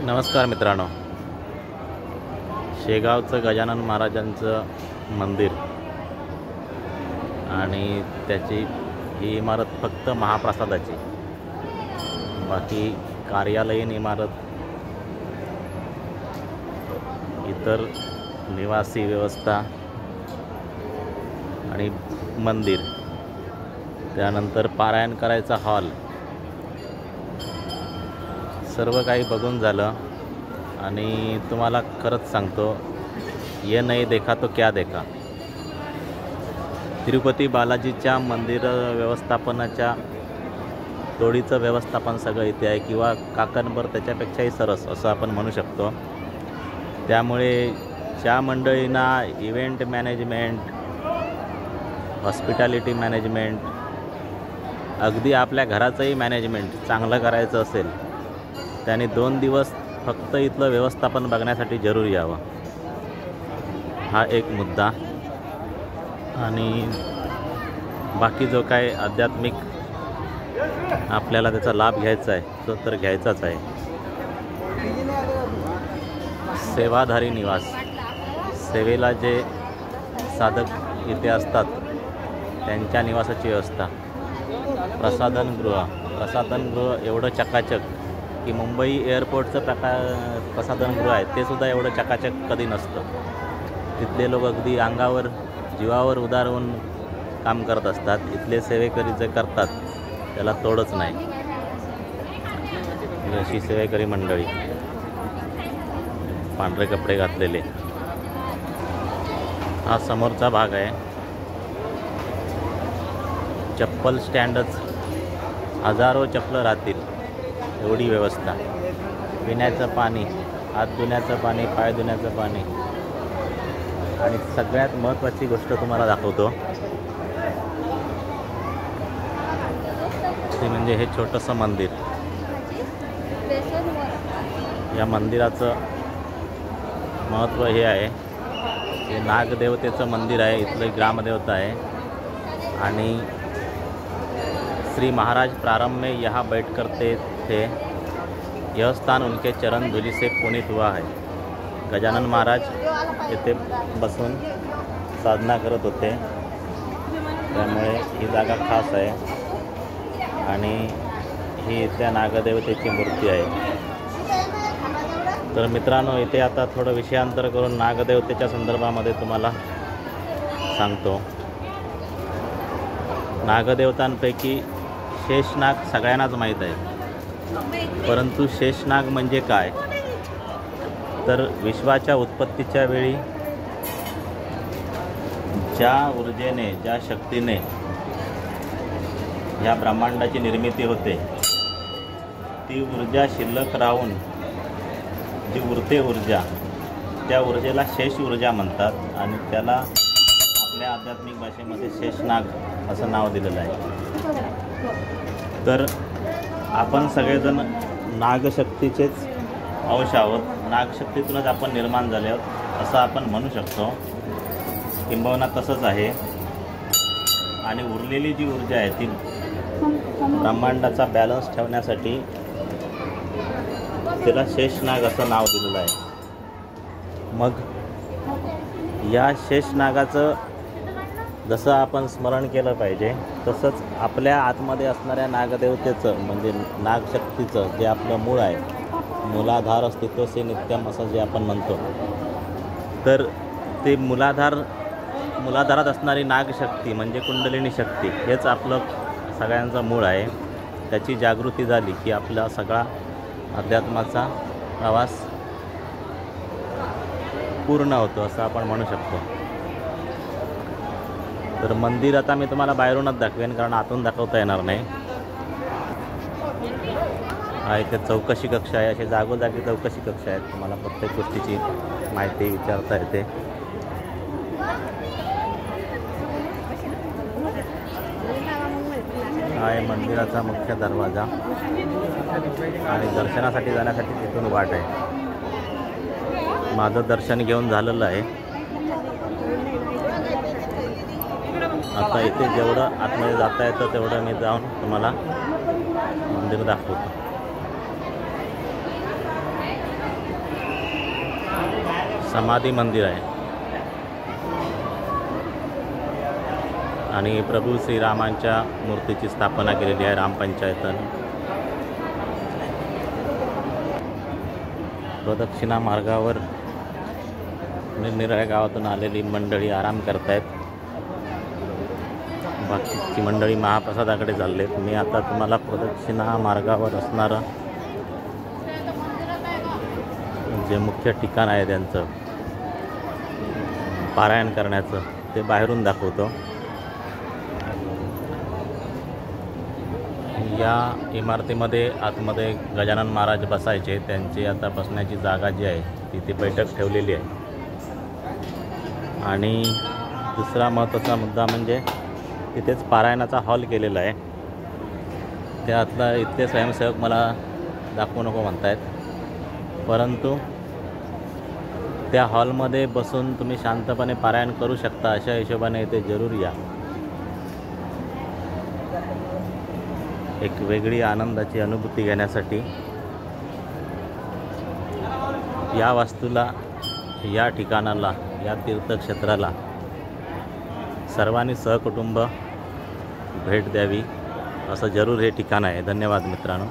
नमस्कार मित्रांनो, शेगावचं गजानन महाराजांचं मंदिर आणि त्याची ही इमारत फक्त महाप्रसादाची, बाकी कार्यालयीन इमारत, इतर निवासी व्यवस्था आणि मंदिर, त्यानंतर पारायण करायचा हॉल, सर्व काही बघून झालं. आणि तुम्हाला खरंच सांगतो, ये नहीं देखा तो क्या देखा. तिरुपती बालाजीच्या मंदिर व्यवस्थापनाच्या तोडीचं व्यवस्थापन सगळं इथे आहे, किंवा काकणभर त्याच्यापेक्षाही सरस असं आपण म्हणू शकतो. त्यामुळे ज्या मंडळींना इव्हेंट मॅनेजमेंट, हॉस्पिटॅलिटी मॅनेजमेंट, अगदी आपल्या घराचंही मॅनेजमेंट चांगलं करायचं असेल, त्याने 2 दिवस फक्त इथलं व्यवस्थापन बघण्यासाठी जरूर यावं. हा एक मुद्दा. आणि बाकी जो काय आध्यात्मिक आपल्याला त्याचा लाभ घ्यायचा आहे तो तर घ्यायचाच आहे. सेवाधारी निवास, सेवेला जे साधक इथे असतात त्यांच्या निवासाची व्यवस्था, प्रसाधनगृह एवढं चकाचक की मुंबई एअरपोर्टचं प्रसाधनगृह आहे ते सुद्धा एवढं चकाचक कधी नसतं. तिथले लोक अगदी अंगावर जीवावर उदारून काम करत असतात. इथले सेवेकरी जे करतात त्याला तोडच नाही. अशी सेवेकरी मंडळी, पांढरे कपडे घातलेले. हा समोरचा भाग आहे. चप्पल स्टँडच, हजारो चप्पल राहतील एवढी व्यवस्था. पिण्याचं पाणी, हात धुण्याचं पाणी, पाय धुण्याचं पाणी. आणि सगळ्यात महत्त्वाची गोष्ट तुम्हाला दाखवतो, ते म्हणजे हे छोटंसं मंदिर. या मंदिराचं महत्त्व हे आहे की नागदेवतेचं मंदिर आहे, इथलं ग्रामदेवता आहे. आणि श्री महाराज प्रारंभ में यहाँ बैठ करते थे, यह स्थान उनके चरण धूलि से पुनीत हुआ है. गजानन महाराज येथे बसून साधना करत होते, त्यामुळे ही जागा खास आहे. आणि ही इथल्या नागदेवतेची मूर्ती आहे. तर मित्रांनो, इथे आता थोडं विषयांतर करून नागदेवतेच्या संदर्भामध्ये तुम्हाला सांगतो. नागदेवतांपैकी शेषनाग सगळ्यांनाच माहीत आहे, परंतु शेषनाग म्हणजे काय, तर विश्वाच्या उत्पत्तीच्या वेळी ज्या ऊर्जेने, ज्या शक्तीने ह्या ब्रह्मांडाची निर्मिती होते, ती ऊर्जा शिल्लक राहून जी उरते ऊर्जा, त्या ऊर्जेला शेष ऊर्जा म्हणतात. आणि त्याला आपल्या आध्यात्मिक भाषेमध्ये शेषनाग असं नाव दिलेलं आहे. तर आपण सगळेजण नागशक्तीचेच अंश आहोत. नागशक्तीतूनच आपण निर्माण झाले आहोत असं आपण म्हणू शकतो. किंबहुना तसंच आहे. आणि उरलेली जी ऊर्जा आहे ती ब्रह्मांडाचा बॅलन्स ठेवण्यासाठी तिला शेषनाग असं नाव दिलेलं आहे. मग या शेषनागाचं जसं आपण स्मरण केलं पाहिजे, तसंच आपल्या आतमध्ये असणाऱ्या नागदेवतेचं म्हणजे नागशक्तीचं जे आपलं मूळ आहे, मूलाधार अस्तित्वसे नित्यम असं जे आपण म्हणतो, तर ते मूलाधारात असणारी नागशक्ती म्हणजे कुंडलिनी शक्ती, हेच आपलं सगळ्यांचं मूळ आहे. त्याची जागृती झाली की आपला सगळा अध्यात्माचा प्रवास पूर्ण होतो असं आपण म्हणू शकतो. तर मंदिर आता मी तुम्हाला बाहेरूनच दाखवेन, कारण आतून दाखवता येणार नाही. हा इथे चौकशी कक्ष आहे. असे जागोजागी चौकशी कक्ष आहेत, तुम्हाला प्रत्येक गोष्टीची माहिती विचारता येते. हा आहे मंदिराचा मुख्य दरवाजा आणि दर्शनासाठी जाण्यासाठी तिथून वाट आहे. माझं दर्शन घेऊन झालेलं आहे. आता इथे जेवढं आतमध्ये जाता येतं तेवढं मी जाऊन तुम्हाला मंदिर दाखवतो. समाधी मंदिर आहे आणि प्रभू श्रीरामांच्या मूर्तीची स्थापना केलेली आहे ग्रामपंचायतनं. प्रदक्षिणा मार्गावर निरनिराळ्या गावातून आलेली मंडळी आराम करतायत. बाकीची मंडळी महाप्रसादाकडे चाललेत. मी आता तुम्हाला प्रदक्षिणा मार्गावर असणारं जे मुख्य ठिकाण आहे त्यांचं पारायण करण्याचं ते बाहेरून दाखवतो. या इमारतीमध्ये आतमध्ये गजानन महाराज बसायचे. त्यांची आता बसण्याची जागा जी आहे तिथे बैठक ठेवलेली आहे. आणि दुसरा महत्त्वाचा मुद्दा म्हणजे तिथेच पारायणाचा हॉल केलेला आहे. त्यातला इथले स्वयंसेवक मला दाखवू नको म्हणतायत, परंतु त्या हॉलमध्ये बसून तुम्ही शांतपणे पारायण करू शकता. अशा हिशोबाने इथे जरूर या. एक वेगळी आनंदाची अनुभूती घेण्यासाठी या वास्तूला, या ठिकाणाला, या तीर्थक्षेत्राला सर्वांनी सहकुटुंब भेट द्यावी असं जरूर हे ठिकाण आहे. धन्यवाद मित्रांनो.